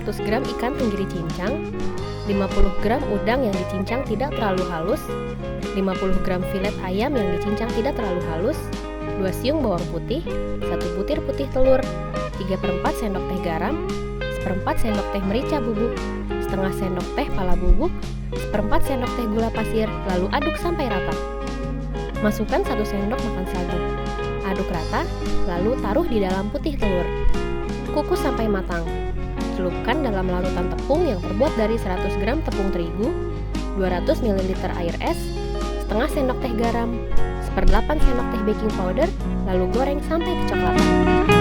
100 gram ikan tenggiri cincang, 50 gram udang yang dicincang tidak terlalu halus, 50 gram filet ayam yang dicincang tidak terlalu halus, 2 siung bawang putih, 1 butir putih telur, 3/4 sendok teh garam, 1/4 sendok teh merica bubuk, setengah sendok teh pala bubuk, 1/4 sendok teh gula pasir, lalu aduk sampai rata. Masukkan 1 sendok makan sagu. Aduk rata, lalu taruh di dalam putih telur. Kukus sampai matang. Celupkan dalam larutan tepung yang terbuat dari 100 gram tepung terigu, 200 ml air es, setengah sendok teh garam, 1/8 sendok teh baking powder, lalu goreng sampai kecoklatan.